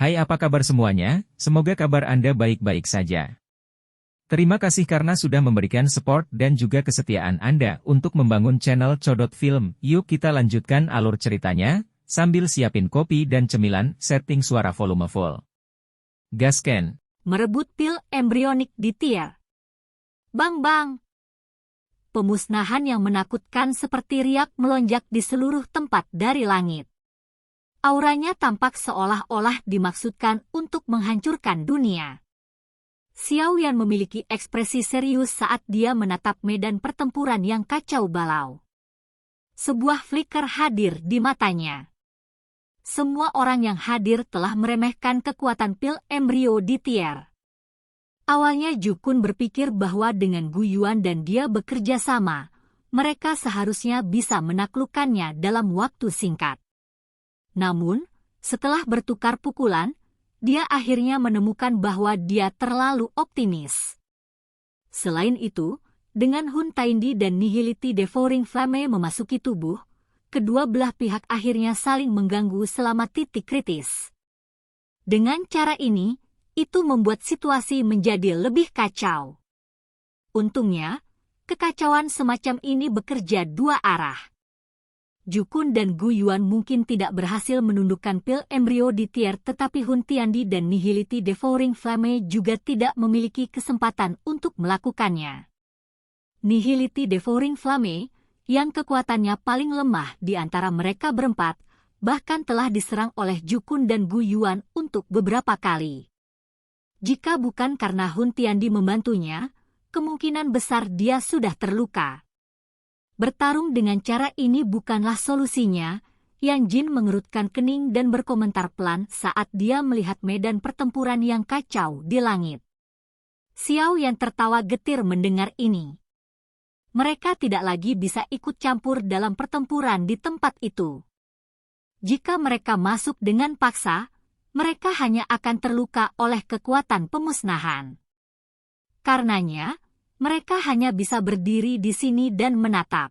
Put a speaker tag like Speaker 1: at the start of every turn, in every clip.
Speaker 1: Hai, apa kabar semuanya? Semoga kabar Anda baik-baik saja. Terima kasih karena sudah memberikan support dan juga kesetiaan Anda untuk membangun channel Codot Film. Yuk kita lanjutkan alur ceritanya, sambil siapin kopi dan cemilan, setting suara volume full. Gasken.
Speaker 2: Merebut pil embrionik di tier. Bang! Pemusnahan yang menakutkan seperti riak melonjak di seluruh tempat dari langit. Auranya tampak seolah-olah dimaksudkan untuk menghancurkan dunia. Xiao Yan memiliki ekspresi serius saat dia menatap medan pertempuran yang kacau balau. Sebuah flicker hadir di matanya. Semua orang yang hadir telah meremehkan kekuatan pil embrio di tier. Awalnya Ju Kun berpikir bahwa dengan Gu Yuan dan dia bekerja sama, mereka seharusnya bisa menaklukkannya dalam waktu singkat. Namun, setelah bertukar pukulan, dia akhirnya menemukan bahwa dia terlalu optimis. Selain itu, dengan Hun Taindi dan Nihility Devouring Flame memasuki tubuh, kedua belah pihak akhirnya saling mengganggu selama titik kritis. Dengan cara ini, itu membuat situasi menjadi lebih kacau. Untungnya, kekacauan semacam ini bekerja dua arah. Ju Kun dan Gu Yuan mungkin tidak berhasil menundukkan pil embrio di tier, tetapi Hun Tiandi dan Nihility Devouring Flame juga tidak memiliki kesempatan untuk melakukannya. Nihility Devouring Flame, yang kekuatannya paling lemah di antara mereka berempat, bahkan telah diserang oleh Ju Kun dan Gu Yuan untuk beberapa kali. Jika bukan karena Hun Tiandi membantunya, kemungkinan besar dia sudah terluka. Bertarung dengan cara ini bukanlah solusinya. Yang Jin mengerutkan kening dan berkomentar pelan saat dia melihat medan pertempuran yang kacau di langit. Xiao Yan tertawa getir mendengar ini. Mereka tidak lagi bisa ikut campur dalam pertempuran di tempat itu. Jika mereka masuk dengan paksa, mereka hanya akan terluka oleh kekuatan pemusnahan. Karenanya, mereka hanya bisa berdiri di sini dan menatap.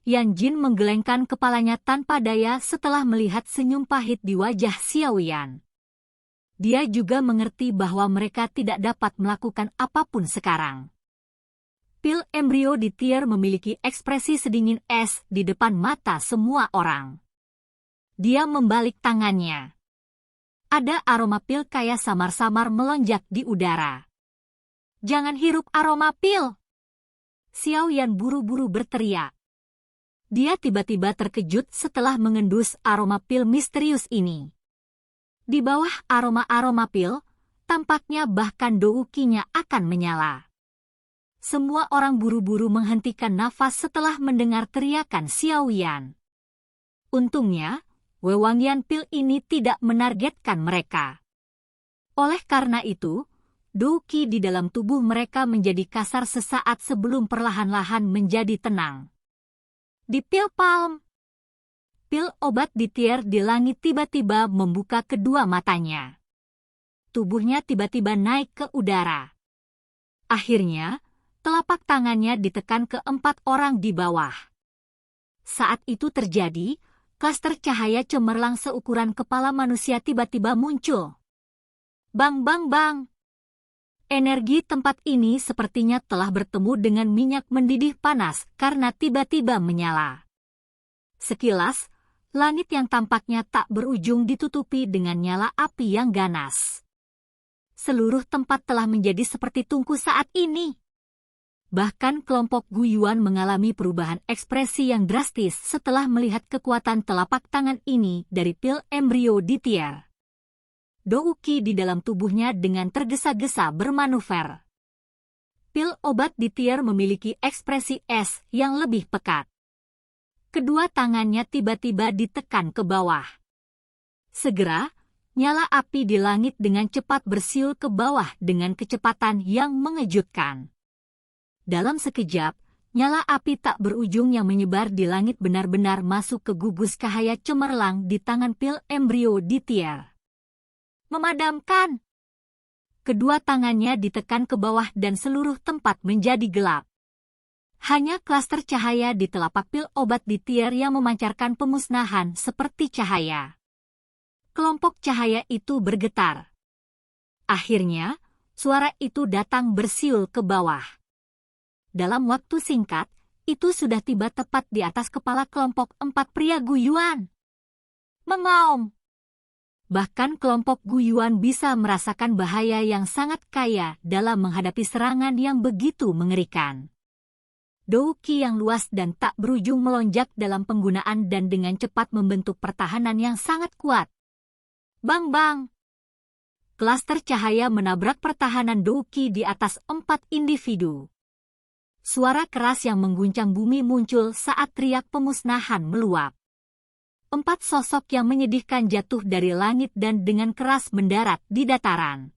Speaker 2: Yang Jin menggelengkan kepalanya tanpa daya setelah melihat senyum pahit di wajah Xiao Yan. Dia juga mengerti bahwa mereka tidak dapat melakukan apapun sekarang. Pil embrio di tier memiliki ekspresi sedingin es di depan mata semua orang. Dia membalik tangannya. Ada aroma pil kayak samar-samar melonjak di udara. Jangan hirup aroma pil! Xiao Yan buru-buru berteriak. Dia tiba-tiba terkejut setelah mengendus aroma pil misterius ini. Di bawah aroma-aroma pil, tampaknya bahkan doukinya akan menyala. Semua orang buru-buru menghentikan nafas setelah mendengar teriakan Xiao Yan. Untungnya, wewangian pil ini tidak menargetkan mereka. Oleh karena itu, douki di dalam tubuh mereka menjadi kasar sesaat sebelum perlahan-lahan menjadi tenang. Di pil palm, pil obat di tier di langit tiba-tiba membuka kedua matanya. Tubuhnya tiba-tiba naik ke udara. Akhirnya, telapak tangannya ditekan ke 4 orang di bawah. Saat itu terjadi, klaster cahaya cemerlang seukuran kepala manusia tiba-tiba muncul. Bang! Energi tempat ini sepertinya telah bertemu dengan minyak mendidih panas karena tiba-tiba menyala. Sekilas, langit yang tampaknya tak berujung ditutupi dengan nyala api yang ganas. Seluruh tempat telah menjadi seperti tungku saat ini. Bahkan kelompok Gu Yuan mengalami perubahan ekspresi yang drastis setelah melihat kekuatan telapak tangan ini dari pil embrio di tier. Douki di dalam tubuhnya dengan tergesa-gesa bermanuver. Pil obat di tier memiliki ekspresi es yang lebih pekat. Kedua tangannya tiba-tiba ditekan ke bawah. Segera, nyala api di langit dengan cepat bersiul ke bawah dengan kecepatan yang mengejutkan. Dalam sekejap, nyala api tak berujung yang menyebar di langit benar-benar masuk ke gugus cahaya cemerlang di tangan pil embrio di tier. Memadamkan! Kedua tangannya ditekan ke bawah dan seluruh tempat menjadi gelap. Hanya klaster cahaya di telapak pil obat di tier yang memancarkan pemusnahan seperti cahaya. Kelompok cahaya itu bergetar. Akhirnya, suara itu datang bersiul ke bawah. Dalam waktu singkat, itu sudah tiba tepat di atas kepala kelompok 4 pria Guyuan. Mengaum. Bahkan kelompok Guyuan bisa merasakan bahaya yang sangat kaya dalam menghadapi serangan yang begitu mengerikan. Douki yang luas dan tak berujung melonjak dalam penggunaan dan dengan cepat membentuk pertahanan yang sangat kuat. Bang-bang! Klaster cahaya menabrak pertahanan Douki di atas 4 individu. Suara keras yang mengguncang bumi muncul saat teriak pemusnahan meluap. 4 sosok yang menyedihkan jatuh dari langit dan dengan keras mendarat di dataran.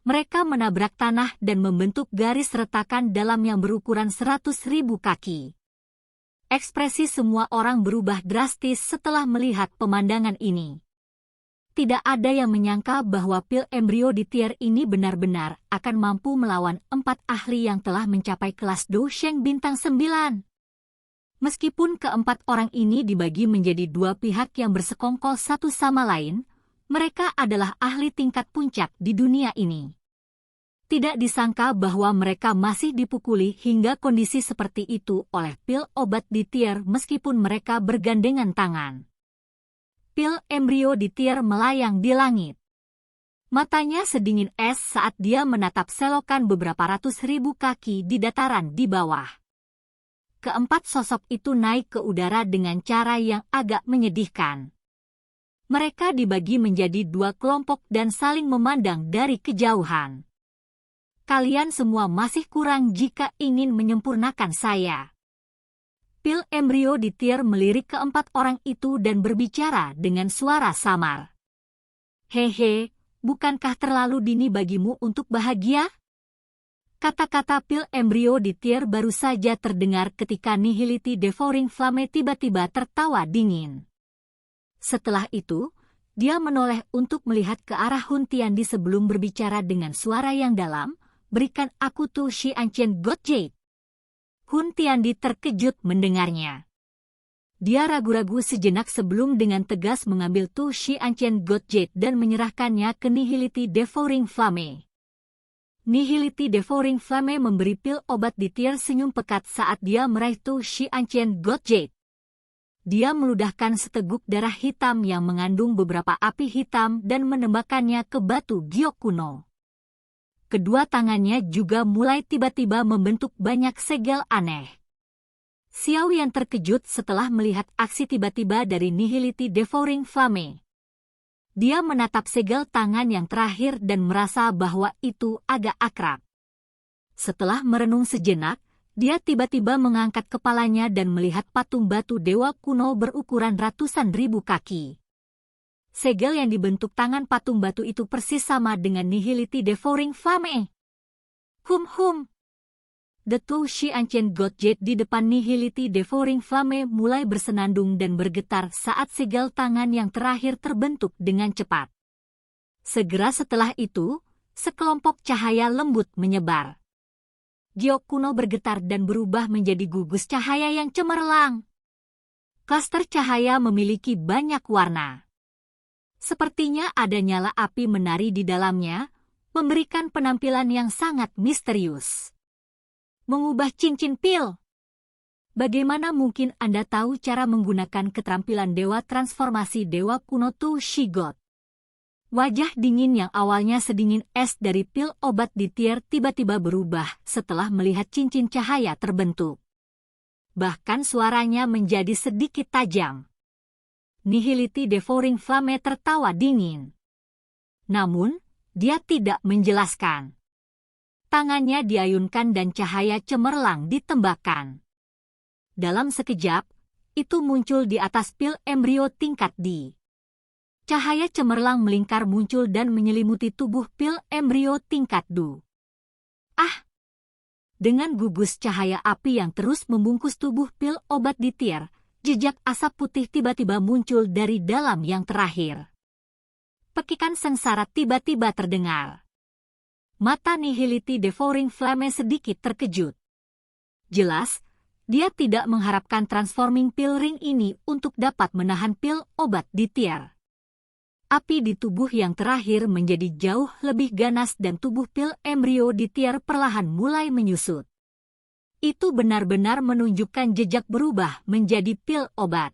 Speaker 2: Mereka menabrak tanah dan membentuk garis retakan dalam yang berukuran 100.000 kaki. Ekspresi semua orang berubah drastis setelah melihat pemandangan ini. Tidak ada yang menyangka bahwa pil embrio di tier ini benar-benar akan mampu melawan 4 ahli yang telah mencapai kelas Dousheng bintang 9. Meskipun keempat orang ini dibagi menjadi 2 pihak yang bersekongkol satu sama lain, mereka adalah ahli tingkat puncak di dunia ini. Tidak disangka bahwa mereka masih dipukuli hingga kondisi seperti itu oleh pil obat di tier meskipun mereka bergandengan tangan. Pil embrio di tier melayang di langit. Matanya sedingin es saat dia menatap selokan beberapa ratus ribu kaki di dataran di bawah. Keempat sosok itu naik ke udara dengan cara yang agak menyedihkan. Mereka dibagi menjadi 2 kelompok dan saling memandang dari kejauhan. Kalian semua masih kurang jika ingin menyempurnakan saya. Pil embrio di tier melirik keempat orang itu dan berbicara dengan suara samar. Hehe, bukankah terlalu dini bagimu untuk bahagia? Kata-kata pil embrio di tier baru saja terdengar ketika Nihility Devouring Flame tiba-tiba tertawa dingin. Setelah itu, dia menoleh untuk melihat ke arah Hun Tiandi sebelum berbicara dengan suara yang dalam, berikan aku tuh Shi Ancient God Jade. Hun Tiandi terkejut mendengarnya. Dia ragu-ragu sejenak sebelum dengan tegas mengambil tuh Shi Ancient God Jade dan menyerahkannya ke Nihility Devouring Flame. Nihility Devouring Flame memberi pil obat di tier senyum pekat saat dia meraih tuh Shi Ancient God Jade. Dia meludahkan seteguk darah hitam yang mengandung beberapa api hitam dan menembakkannya ke batu giok kuno. Kedua tangannya juga mulai tiba-tiba membentuk banyak segel aneh. Xiao Yan terkejut setelah melihat aksi tiba-tiba dari Nihility Devouring Flame. Dia menatap segel tangan yang terakhir dan merasa bahwa itu agak akrab. Setelah merenung sejenak, dia tiba-tiba mengangkat kepalanya dan melihat patung batu dewa kuno berukuran ratusan ribu kaki. Segel yang dibentuk tangan patung batu itu persis sama dengan Nihility Devouring Flame. Hum. The two Shi Ancient God Jade di depan Nihility Devouring Flame mulai bersenandung dan bergetar saat segel tangan yang terakhir terbentuk dengan cepat. Segera setelah itu, sekelompok cahaya lembut menyebar. Giok kuno bergetar dan berubah menjadi gugus cahaya yang cemerlang. Klaster cahaya memiliki banyak warna. Sepertinya ada nyala api menari di dalamnya, memberikan penampilan yang sangat misterius. Mengubah cincin pil. Bagaimana mungkin Anda tahu cara menggunakan keterampilan dewa transformasi dewa kuno Tu Shi God? Wajah dingin yang awalnya sedingin es dari pil obat di tier tiba-tiba berubah setelah melihat cincin cahaya terbentuk. Bahkan suaranya menjadi sedikit tajam. Nihility Devouring Flame tertawa dingin. Namun, dia tidak menjelaskan. Tangannya diayunkan dan cahaya cemerlang ditembakkan. Dalam sekejap, itu muncul di atas pil embrio tingkat D. Cahaya cemerlang melingkar muncul dan menyelimuti tubuh pil embrio tingkat D. Dengan gugus cahaya api yang terus membungkus tubuh pil obat di tier, jejak asap putih tiba-tiba muncul dari dalam yang terakhir. Pekikan sengsara tiba-tiba terdengar. Mata Nihility Devouring Flame sedikit terkejut. Jelas, dia tidak mengharapkan transforming pil ring ini untuk dapat menahan pil obat di tier. Api di tubuh yang terakhir menjadi jauh lebih ganas dan tubuh pil embrio di Tier perlahan mulai menyusut. Itu benar-benar menunjukkan jejak berubah menjadi pil obat.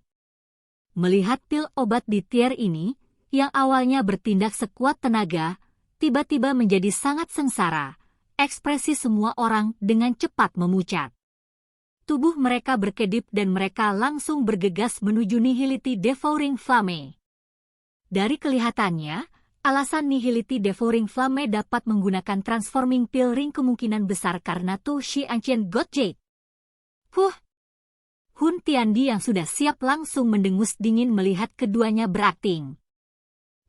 Speaker 2: Melihat pil obat di Tier ini, yang awalnya bertindak sekuat tenaga, tiba-tiba menjadi sangat sengsara. Ekspresi semua orang dengan cepat memucat. Tubuh mereka berkedip dan mereka langsung bergegas menuju Nihility Devouring Flame. Dari kelihatannya, alasan Nihility Devouring Flame dapat menggunakan Transforming Pil Ring kemungkinan besar karena Tu Shi Ancient God Jade. Hun Tiandi yang sudah siap langsung mendengus dingin melihat keduanya berakting.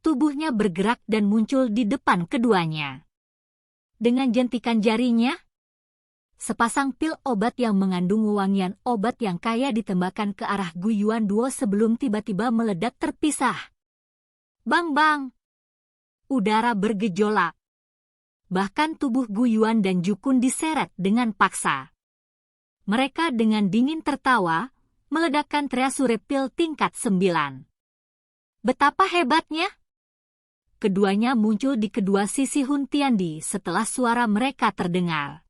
Speaker 2: Tubuhnya bergerak dan muncul di depan keduanya. Dengan jentikan jarinya, sepasang pil obat yang mengandung wewangian obat yang kaya ditembakkan ke arah Gu Yuan Duo sebelum tiba-tiba meledak terpisah. Bang-bang! Udara bergejolak. Bahkan tubuh Gu Yuan dan Jukun diseret dengan paksa. Mereka dengan dingin tertawa, meledakkan treasure pil tingkat 9. Betapa hebatnya! Keduanya muncul di kedua sisi Hun Tiandi setelah suara mereka terdengar.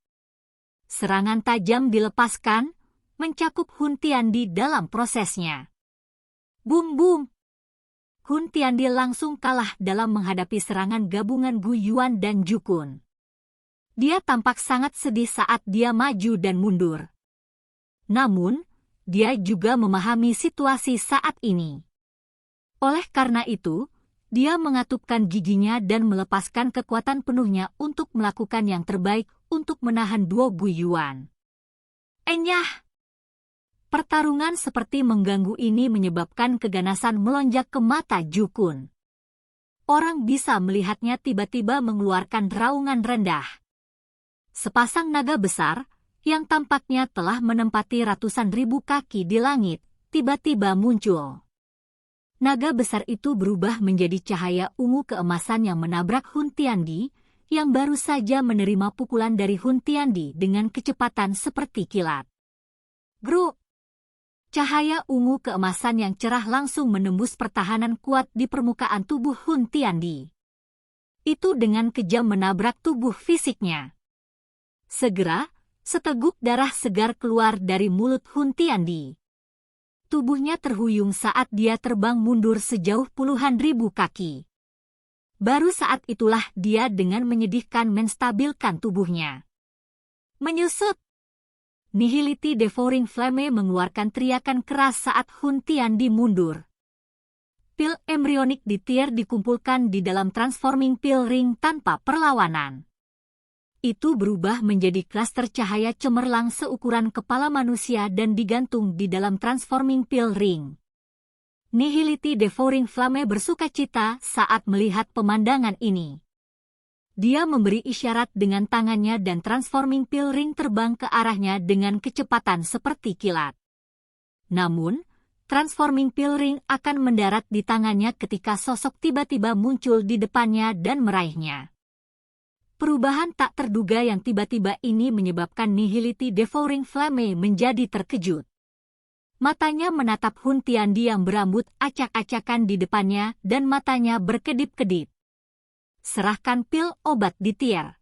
Speaker 2: Serangan tajam dilepaskan, mencakup Hun Tiandi dalam prosesnya. Bum-bum! Hun Tiandi langsung kalah dalam menghadapi serangan gabungan Gu Yuan dan Jukun. Dia tampak sangat sedih saat dia maju dan mundur. Namun, dia juga memahami situasi saat ini. Oleh karena itu, dia mengatupkan giginya dan melepaskan kekuatan penuhnya untuk melakukan yang terbaik untuk menahan duo Gu Yuan. Enyah! Pertarungan seperti mengganggu ini menyebabkan keganasan melonjak ke mata Jukun. Orang bisa melihatnya tiba-tiba mengeluarkan raungan rendah. Sepasang naga besar, yang tampaknya telah menempati ratusan ribu kaki di langit, tiba-tiba muncul. Naga besar itu berubah menjadi cahaya ungu keemasan yang menabrak Hun Tiandi, yang baru saja menerima pukulan dari Hun Tiandi dengan kecepatan seperti kilat. Gruk! Cahaya ungu keemasan yang cerah langsung menembus pertahanan kuat di permukaan tubuh Hun Tiandi. Itu dengan kejam menabrak tubuh fisiknya. Segera, seteguk darah segar keluar dari mulut Hun Tiandi. Tubuhnya terhuyung saat dia terbang mundur sejauh puluhan ribu kaki. Baru saat itulah dia dengan menyedihkan menstabilkan tubuhnya. Menyusut! Nihility Devouring Flame mengeluarkan teriakan keras saat Hun Tiandi mundur. Pil embrionik di Tier dikumpulkan di dalam Transforming Pil Ring tanpa perlawanan. Itu berubah menjadi klaster cahaya cemerlang seukuran kepala manusia dan digantung di dalam Transforming Pil Ring. Nihility Devouring Flame bersukacita saat melihat pemandangan ini. Dia memberi isyarat dengan tangannya dan Transforming Pil Ring terbang ke arahnya dengan kecepatan seperti kilat. Namun, Transforming Pil Ring akan mendarat di tangannya ketika sosok tiba-tiba muncul di depannya dan meraihnya. Perubahan tak terduga yang tiba-tiba ini menyebabkan Nihility Devouring Flame menjadi terkejut. Matanya menatap Hun Tiandi yang berambut acak-acakan di depannya dan matanya berkedip-kedip. Serahkan pil obat di Tier.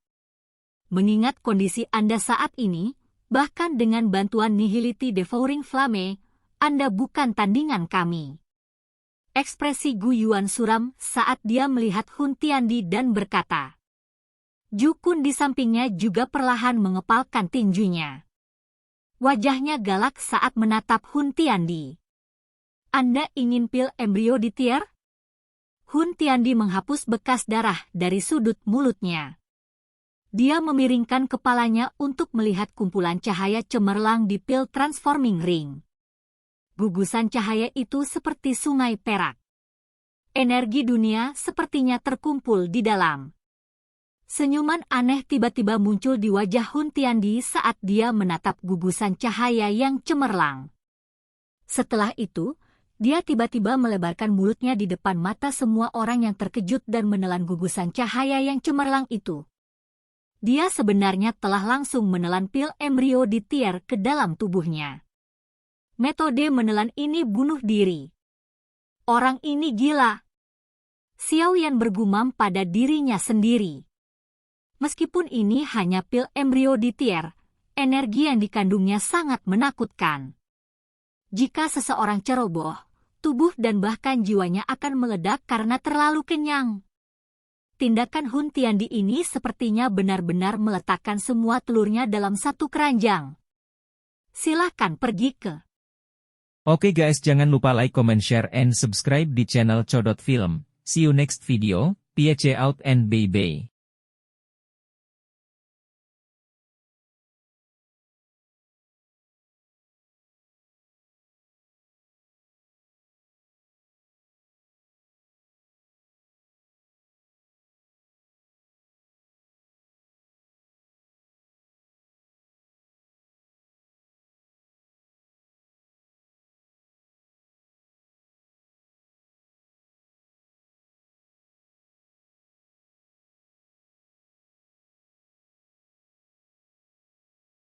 Speaker 2: Mengingat kondisi Anda saat ini, bahkan dengan bantuan Nihility Devouring Flame, Anda bukan tandingan kami. Ekspresi Gu Yuan suram saat dia melihat Hun Tiandi dan berkata. Jukun di sampingnya juga perlahan mengepalkan tinjunya. Wajahnya galak saat menatap Hun Tiandi. Anda ingin pil embrio di Tier? Hun Tiandi menghapus bekas darah dari sudut mulutnya. Dia memiringkan kepalanya untuk melihat kumpulan cahaya cemerlang di pil Transforming Ring. Gugusan cahaya itu seperti sungai perak. Energi dunia sepertinya terkumpul di dalam. Senyuman aneh tiba-tiba muncul di wajah Hun Tiandi saat dia menatap gugusan cahaya yang cemerlang. Setelah itu, dia tiba-tiba melebarkan mulutnya di depan mata semua orang yang terkejut dan menelan gugusan cahaya yang cemerlang itu. Dia sebenarnya telah langsung menelan pil embrio di Tier ke dalam tubuhnya. Metode menelan ini bunuh diri. Orang ini gila. Xiao Yan bergumam pada dirinya sendiri. Meskipun ini hanya pil embrio di tier, energi yang dikandungnya sangat menakutkan. Jika seseorang ceroboh, tubuh dan bahkan jiwanya akan meledak karena terlalu kenyang. Tindakan Hun Tiandi ini sepertinya benar-benar meletakkan semua telurnya dalam satu keranjang. Silahkan pergi ke.
Speaker 1: Oke guys, jangan lupa like, comment, share, and subscribe di channel Codot Film. See you next video, PH out and bye-bye.